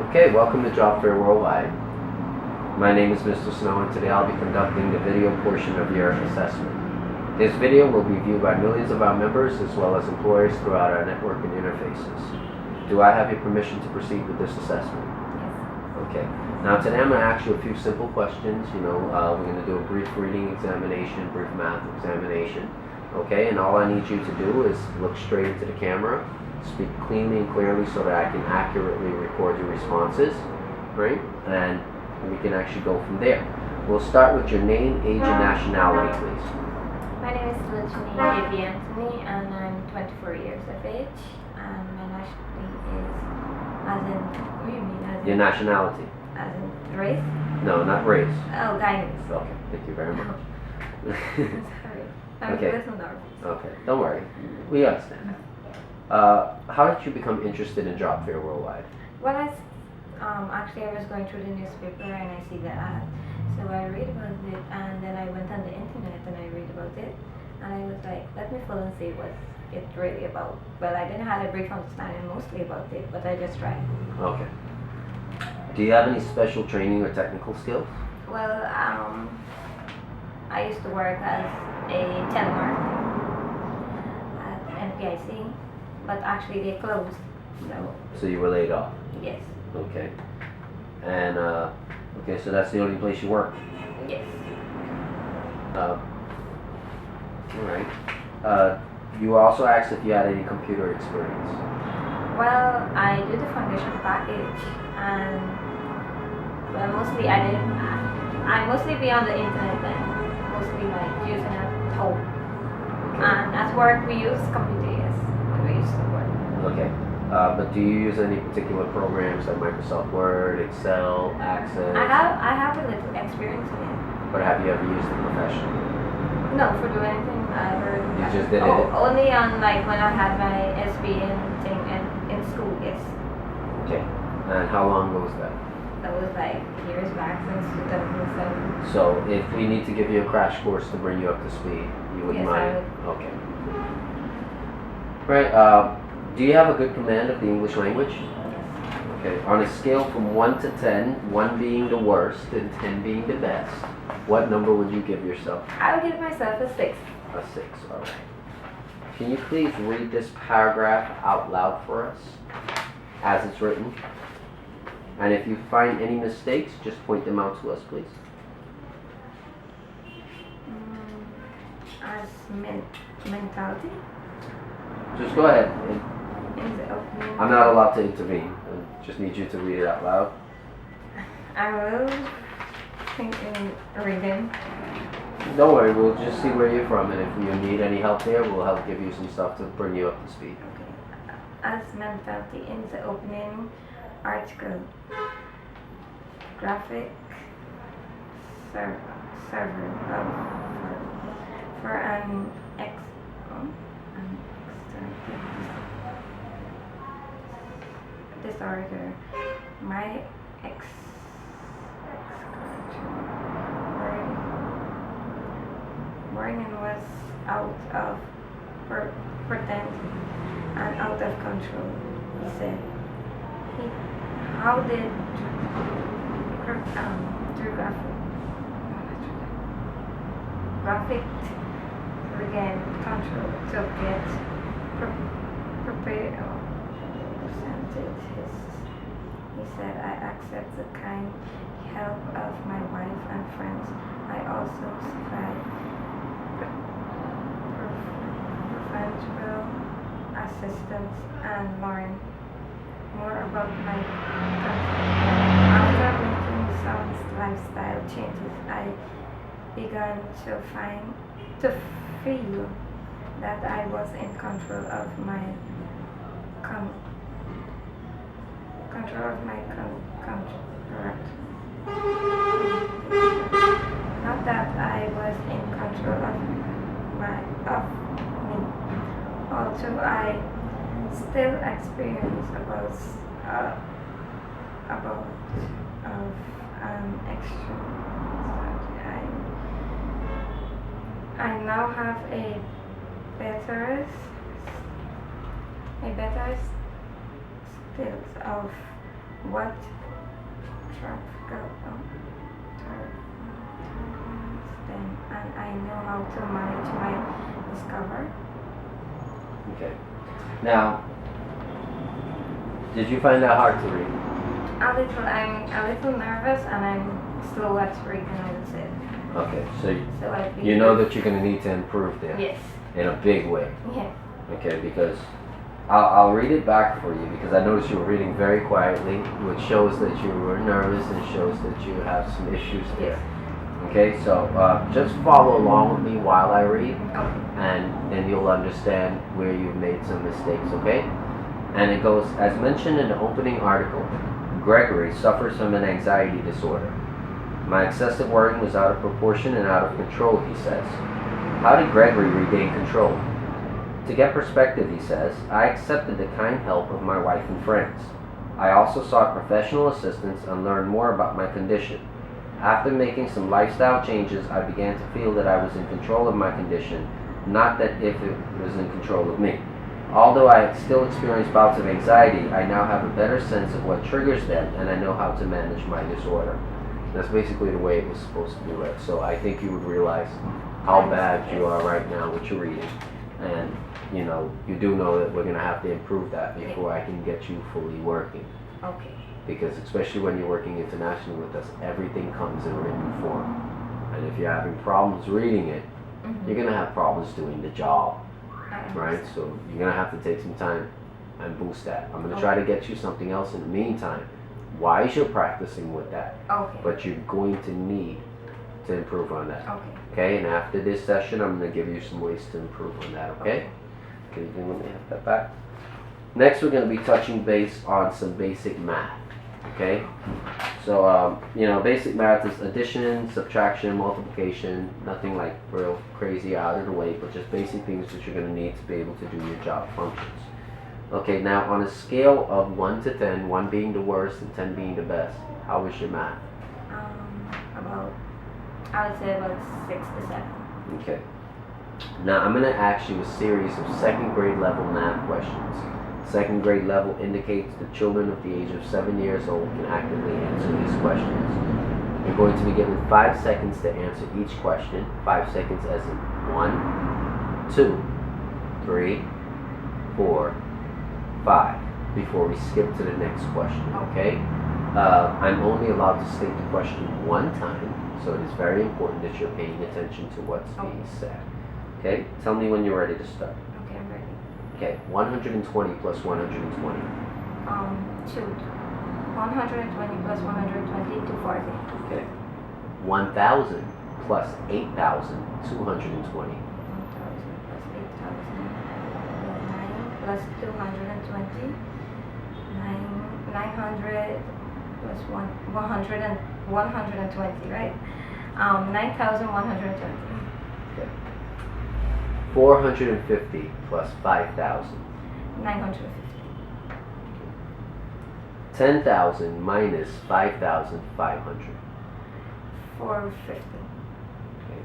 Okay, welcome to Jobfair Worldwide. My name is Mr. Snow, and today I'll be conducting the video portion of your assessment. This video will be viewed by millions of our members as well as employers throughout our network and interfaces. Do I have your permission to proceed with this assessment? Yes. Okay. Now today I'm going to ask you a few simple questions. We're going to do a brief reading examination, brief math examination. Okay, and all I need you to do is look straight into the camera, speak cleanly and clearly so that I can accurately record your responses, right? And we can actually go from there. We'll start with your name, age, and nationality, please. My name is Seelochanie Anthony, and I'm 24 years of age. And my nationality is, as in, what do you mean? As Your in, nationality? as in race? No, not race. Oh, Guyanese. Okay, thank you very much. Sorry. I'm Okay. a little nervous. Okay, don't worry. We understand. How did you become interested in Jobfair Worldwide? Well, actually I was going through the newspaper and I see the ad. So I read about it and then I went on the internet and I read about it. And I was like, let me follow and see what it's really about. Well, I didn't have a brief understanding mostly about it, but I just tried. Okay. Do you have any special training or technical skills? Well, I used to work as a telemarketer at NPIC, but actually they closed. So you were laid off? Yes. Okay. And, okay, so that's the only place you work? Yes. Alright. You also asked if you had any computer experience. Well, I do the foundation package, and well, mostly I mostly be on the internet and mostly like using it at home. And at work we use computer, yes, when we used to work. Okay. But do you use any particular programs like Microsoft Word, Excel, Access? I have a little experience in it. But have you ever used it professionally? No, for doing anything I ever. You just did it? Only on like when I had my SBN thing in school, yes. Okay. And how long ago was that? That was like years back, since 2007. So if we need to give you a crash course to bring you up to speed, you wouldn't Yes, I mind? would. Okay. Right. Do you have a good command of the English language? Okay. On a scale from 1 to 10, 1 being the worst and 10 being the best, what number would you give yourself? I would give myself a 6. A 6. All right. Can you please read this paragraph out loud for us as it's written? And if you find any mistakes, just point them out to us, please. As mentality Just go ahead. in the opening. I'm not allowed to intervene. I just need you to read it out loud. I will think in reading. Don't worry, we'll just see where you're from, and if you need any help there, we'll help give you some stuff to bring you up to speed. Okay. As mentality in the opening article. Graphic server for an external disorder. My warning was out of pretend and out of control, he said. How did graphic regain control to get prepared? He said, I accept the kind help of my wife and friends. I also provide professional assistance and learn more about my country. After making some lifestyle changes, I began to feel that I was in control of my contract. Not that I was in control of me. Although I still experience about an extra. I now have a better skills of what then, and I know how to manage my discover. Okay. Now, did you find that hard to read? I'm a little nervous and I'm slow at reading, I would say. Okay, so I you know that you're going to need to improve there. Yes. In a big way. Yeah. Okay, because I'll read it back for you because I noticed you were reading very quietly, which shows that you were nervous and shows that you have some issues there. Yes. Okay, so just follow along with me while I read, Okay. and then you'll understand where you've made some mistakes, okay? And it goes, as mentioned in the opening article, Gregory suffers from an anxiety disorder. My excessive worrying was out of proportion and out of control, he says. How did Gregory regain control? To get perspective, he says, I accepted the kind help of my wife and friends. I also sought professional assistance and learned more about my condition. After making some lifestyle changes, I began to feel that I was in control of my condition, not that if it was in control of me. Although I still experience bouts of anxiety, I now have a better sense of what triggers them, and I know how to manage my disorder. That's basically the way it was supposed to be read. So I think you would realize how bad you are right now with your reading. And, you know, you do know that we're going to have to improve that before I can get you fully working. Okay. Because especially when you're working internationally with us, everything comes in written form. And if you're having problems reading it, you're going to have problems doing the job. Right? So you're going to have to take some time and boost that. I'm going to try to get you something else in the meantime while you're practicing with that. Okay. But you're going to need to improve on that. Okay. Okay? And after this session, I'm going to give you some ways to improve on that. Okay? Can you let me have that back? Next, we're going to be touching base on some basic math. Okay? So, you know, basic math is addition, subtraction, multiplication, nothing like real crazy out of the way, but just basic things that you're going to need to be able to do your job functions. Okay, now on a scale of 1 to 10, 1 being the worst and 10 being the best, how was your math? I would say about 6 to 7. Okay. Now I'm going to ask you a series of second grade level math questions. Second grade level indicates that children of the age of 7 years old can actively answer these questions. You're going to be given 5 seconds to answer each question. 5 seconds as in 1, 2, 3, 4, 5 before we skip to the next question, okay? I'm only allowed to state the question one time, so it is very important that you're paying attention to what's being said. Okay? Tell me when you're ready to start. Okay, I'm ready. Okay, 120 plus 120. 2. 120 plus 120, 240. Okay. 1,000 plus 8,220. 1,000 plus 8,000. 9 plus 220. 900 plus 120, right? 9,120. Okay. 450 plus 5,000. 950. 10,000 minus 5,500. 450. Okay.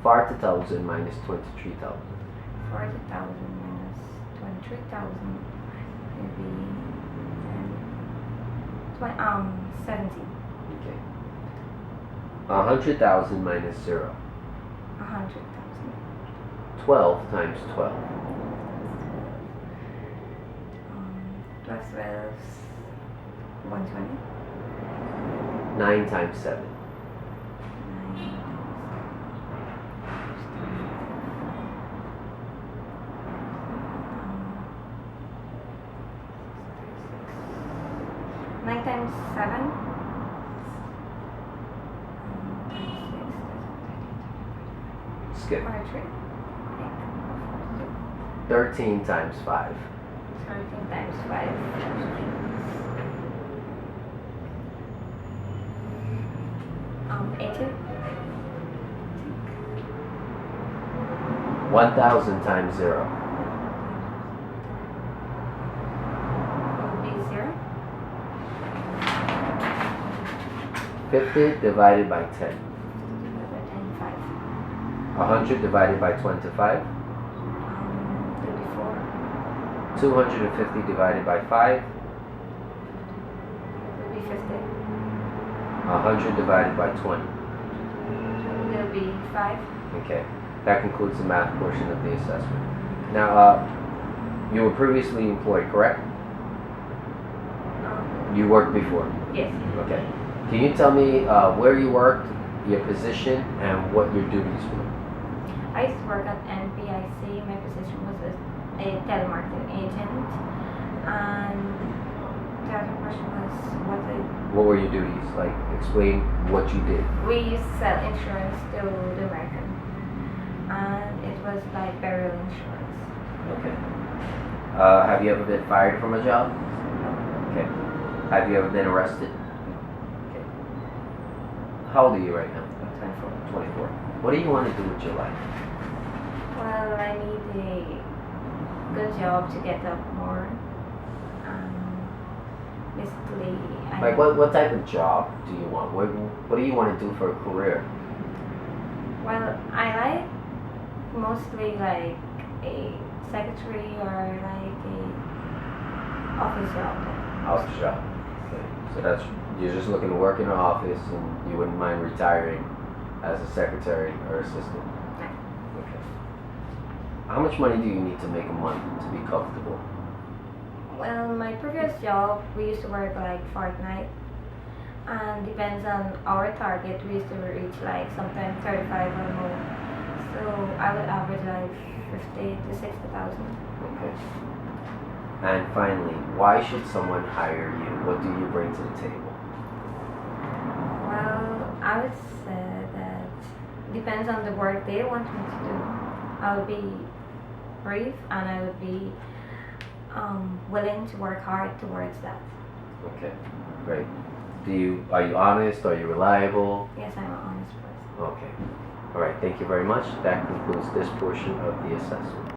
40,000 minus 23,000. 40,000 minus 23,000 maybe 70. Okay. 100,000 minus 0. 100,000. 12 times 12. Plus 12 120. 9 times 7. 9 times 7. Skip. 43. 13 times 5. 13 times 5. 80. 1,000 times 0. Would be 0. 50 divided by 10. 10, 5. 100 divided by 25. 34. 250 divided by 5. 100 divided by 20. It'll be 5. Okay. That concludes the math portion of the assessment. Now, you were previously employed, correct? You worked before. Yes. Okay. Can you tell me where you worked, your position, and what your duties were? I used to work at NPIC. My position was a telemarketing agent. And the other question was What were your duties? Like, explain what you did. we used to sell insurance to the American. And it was like burial insurance. Okay. Have you ever been fired from a job? Okay. Have you ever been arrested? Okay. How old are you right now? 24. 24. What do you want to do with your life? Well, I need a good job to get up more. Basically, Like, what type of job do you want? What do you want to do for a career? Well, I like mostly like a secretary or like a office job. Office job. Okay. So you're just looking to work in an office, and you wouldn't mind retiring as a secretary or assistant. Okay. How much money do you need to make a month to be comfortable? Well, my previous job, we used to work like fortnight, and depends on our target, we used to reach like sometimes 35 or more. So I would average like 50 to 60,000. Okay. And finally, why should someone hire you? What do you bring to the table? Well, I would say that depends on the work they want me to do. I would be brave and I would be willing to work hard towards that. Okay, great. Are you honest? Are you reliable? Yes, I'm an honest person. Okay. All right, thank you very much. That concludes this portion of the assessment.